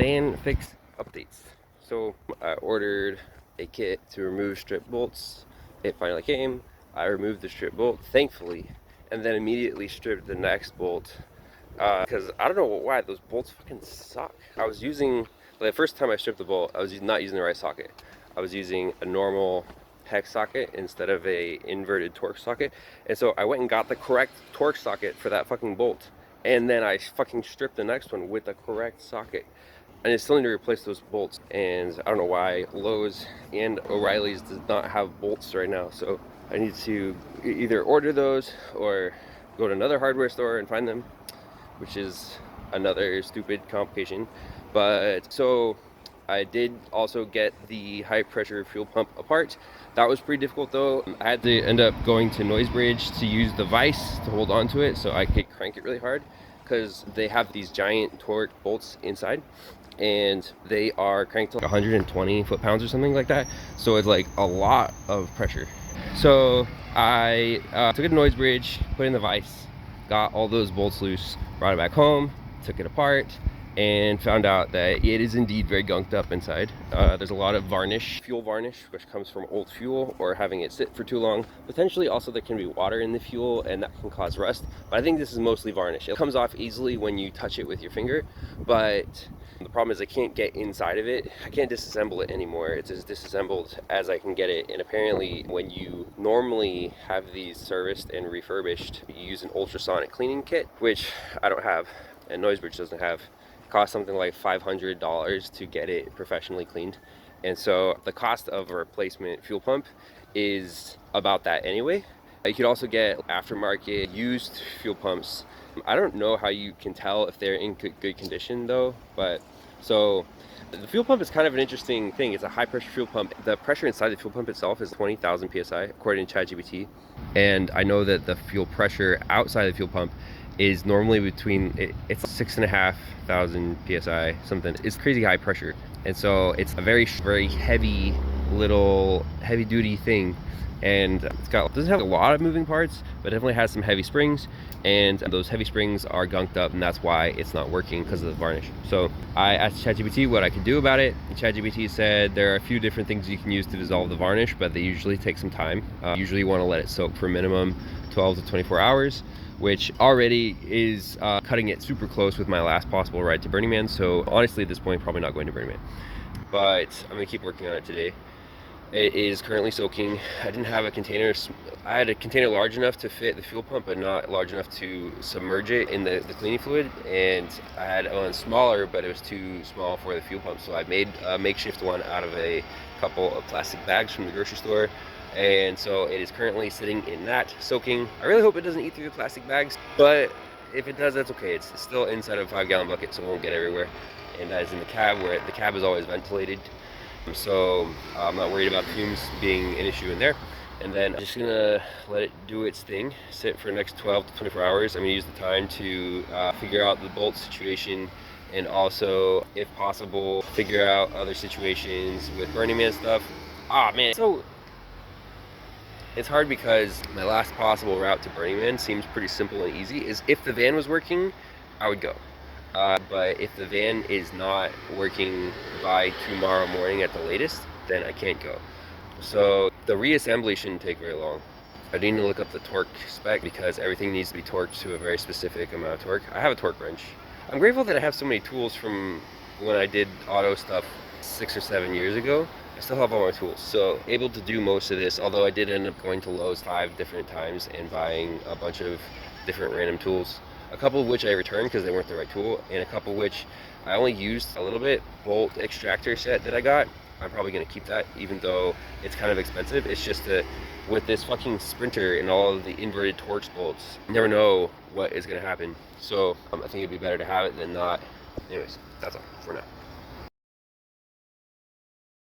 van fix updates. So I ordered a kit to remove strip bolts. It finally came. I removed the strip bolt, thankfully, and then immediately stripped the next bolt. Because I don't know why those bolts fucking suck. I was using, the first time I stripped the bolt, I was not using the right socket. I was using a normal hex socket instead of a inverted Torx socket. And so I went and got the correct Torx socket for that fucking bolt. And then I fucking stripped the next one with the correct socket. And I still need to replace those bolts. And I don't know why Lowe's and O'Reilly's does not have bolts right now. So I need to either order those or go to another hardware store and find them, which is another stupid complication. But so I did also get the high pressure fuel pump apart. That was pretty difficult though. I had to end up going to Noisebridge to use the vise to hold on to it so I could crank it really hard, because they have these giant torque bolts inside and they are cranked to like 120 foot-pounds or something like that. So it's like a lot of pressure. So I took it to Noisebridge, put in the vise, got all those bolts loose, brought it back home, took it apart, and found out that it is indeed very gunked up inside. There's a lot of varnish, fuel varnish, which comes from old fuel or having it sit for too long. Potentially also there can be water in the fuel and that can cause rust, but I think this is mostly varnish. It comes off easily when you touch it with your finger, but the problem is I can't get inside of it. I can't disassemble it anymore. It's as disassembled as I can get it. And apparently when you normally have these serviced and refurbished, you use an ultrasonic cleaning kit, which I don't have and Noisebridge doesn't have. It costs something like $500 to get it professionally cleaned. And so the cost of a replacement fuel pump is about that anyway. You could also get aftermarket used fuel pumps. I don't know how you can tell if they're in good condition though, but so the fuel pump is kind of an interesting thing. It's a high pressure fuel pump. The pressure inside the fuel pump itself is 20,000 psi according to ChatGPT, and I know that the fuel pressure outside the fuel pump is normally between, it's 6,500 psi something. It's crazy high pressure, and so it's a very heavy little heavy duty thing. And doesn't have a lot of moving parts, but definitely has some heavy springs, and those heavy springs are gunked up, and that's why it's not working, because of the varnish. So I asked ChatGPT what I could do about it, and ChatGPT said there are a few different things you can use to dissolve the varnish, but they usually take some time. Usually you want to let it soak for minimum 12 to 24 hours, which already is cutting it super close with my last possible ride to Burning Man. So honestly, at this point, probably not going to Burning Man, but I'm gonna keep working on it today. It is currently soaking. I didn't have a container. I had a container large enough to fit the fuel pump, but not large enough to submerge it in the cleaning fluid. And I had one smaller, but it was too small for the fuel pump. So I made a makeshift one out of a couple of plastic bags from the grocery store. And so it is currently sitting in that, soaking. I really hope it doesn't eat through the plastic bags, but if it does, that's okay. It's still inside of a 5-gallon bucket, so it won't get everywhere. And that is in the cab, where the cab is always ventilated. So I'm not worried about fumes being an issue in there. And then I'm just gonna let it do its thing, sit for the next 12 to 24 hours. I'm gonna use the time to figure out the bolt situation, and also, if possible, figure out other situations with Burning Man stuff. Man, so it's hard because my last possible route to Burning Man seems pretty simple and easy. Is if the van was working, I would go. But if the van is not working by tomorrow morning at the latest, then I can't go. So the reassembly shouldn't take very long. I need to look up the torque spec, because everything needs to be torqued to a very specific amount of torque. I have a torque wrench. I'm grateful that I have so many tools from when I did auto stuff 6 or 7 years ago. I still have all my tools, so able to do most of this, although I did end up going to Lowe's 5 different times and buying a bunch of different random tools. A couple of which I returned because they weren't the right tool, and a couple of which I only used a little bit. Bolt extractor set that I got, I'm probably going to keep that, even though it's kind of expensive. It's just that with this fucking Sprinter and all of the inverted Torx bolts, you never know what is going to happen. So I think it'd be better to have it than not. Anyways, that's all for now.